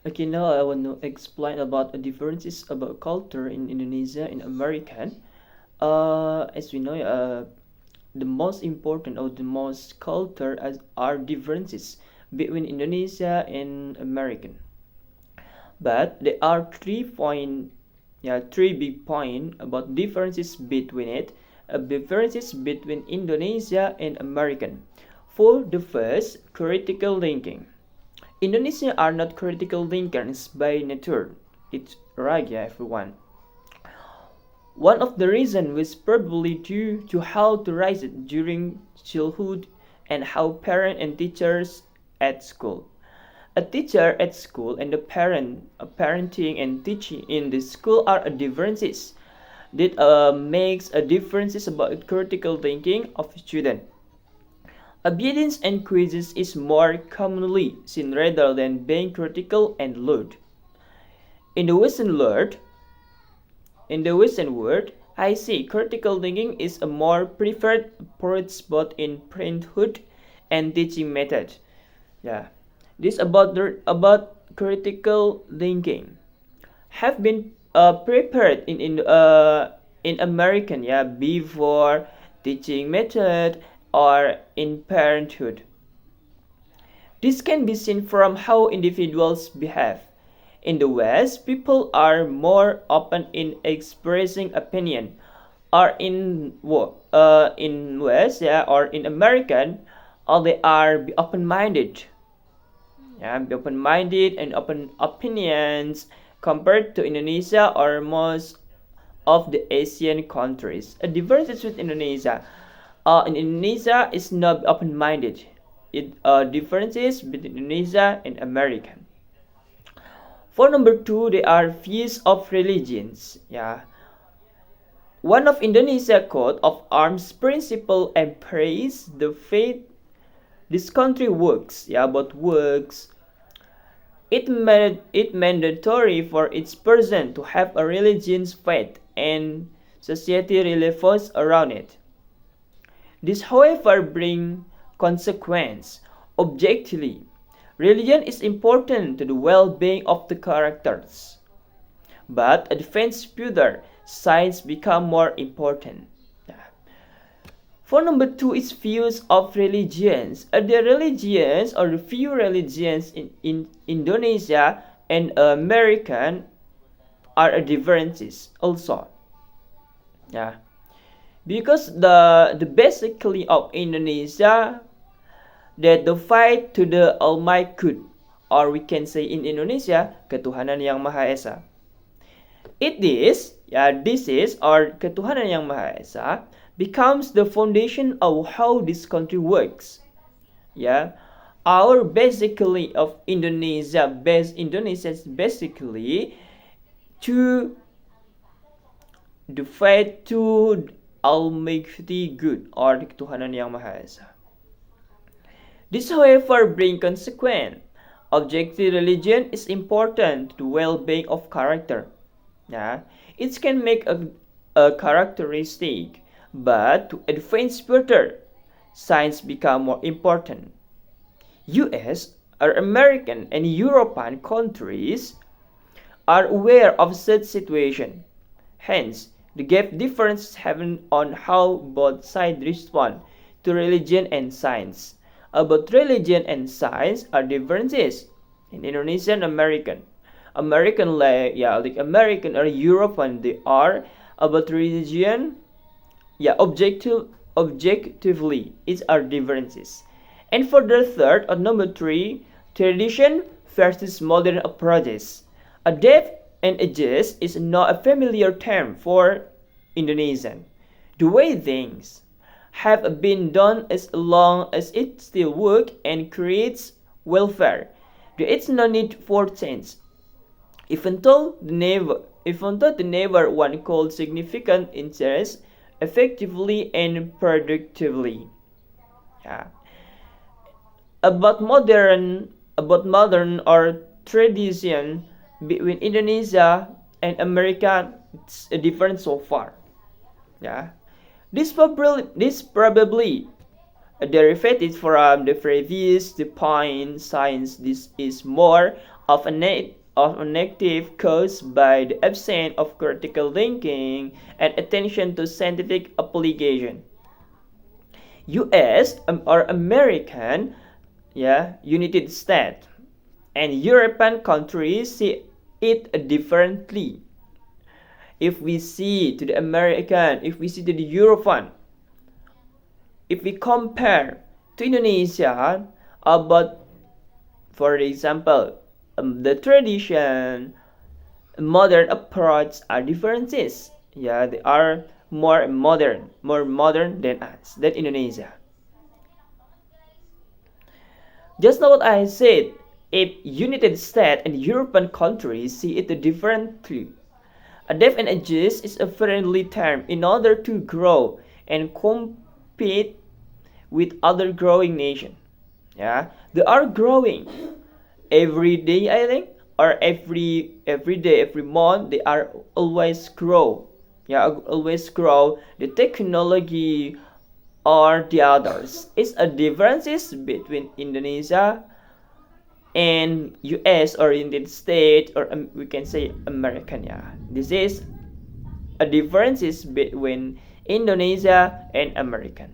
Okay, now I want to explain about the differences about culture in Indonesia and American. As we know, the most important or the most culture are differences between Indonesia and American. But there are three big point about differences between it. Differences between Indonesia and American. For the first, critical thinking. Indonesians are not critical thinkers by nature. It's right, yeah, everyone. One of the reasons was probably due to how to raise it during childhood and how parents and teachers at school. A teacher at school and parenting and teaching in the school are a differences. That makes a differences about critical thinking of student. Obedience and quizzes is more commonly seen rather than being critical and loud. In the Western world, I see critical thinking is a more preferred approach both in parenthood and teaching method. Yeah, this about critical thinking have been prepared in American, yeah, before teaching method or in parenthood. This can be seen from how individuals behave. In the West, people are more open in expressing opinion, or in West, yeah, or in American, or they are be open-minded, yeah, be open-minded and open opinions compared to Indonesia or most of the Asian countries. A difference with Indonesia. In Indonesia is not open-minded. It differences between Indonesia and American. For number two, there are views of religions. Yeah, one of Indonesia coat of arms principle embrace the faith this country works. Yeah, but works. It made it mandatory for each person to have a religion's faith and society revolves around it. This, however, bring consequence. Objectively, religion is important to the well-being of the characters, but advanced further, science become more important. For number two is views of religions. The religions or the few religions in Indonesia and American are differences also. Yeah, because the basically of Indonesia that the fight to the Almighty Good, or we can say in Indonesia ketuhanan yang maha esa. This is or ketuhanan yang maha esa becomes the foundation of how this country works. Yeah, our basically of Indonesia is basically to the faith to Almighty Good or ketuhanan yang maha esa. This, however, brings consequence. Objective religion is important to well-being of character. Yeah, it can make a characteristic, but to advance further, science become more important. U.S. or American and European countries are aware of such situation. Hence, the gap difference happen on how both sides respond to religion and science. About religion and science are differences in Indonesian American. Like American or European, they are about religion. Yeah, objectively, it are differences. And for the third or number three, tradition versus modern approaches. Adapt and adjust is not a familiar term for Indonesian. The way things have been done as long as it still works and creates welfare. There is no need for change. Even though the never one called significant interest effectively and productively. Yeah. About modern or tradition between Indonesia and America, it's different so far. Yeah. This probably a derivative from the previous point science. This is more of a negative caused by the absence of critical thinking and attention to scientific application. US or American, United States and European countries see it differently. If we see to the American, if we see to the European, if we compare to Indonesia about, for example, the tradition, modern approach are differences. They are more modern than us, than Indonesia. Just now what I said, if United States and European countries see it differently. Adapt and adjust is a friendly term in order to grow and compete with other growing nations. They are growing every day, I think, or every day, every month. They are always grow. Always grow the technology or the others. It's a differences between Indonesia and US or United States, or we can say American. This is a differences between Indonesia and American.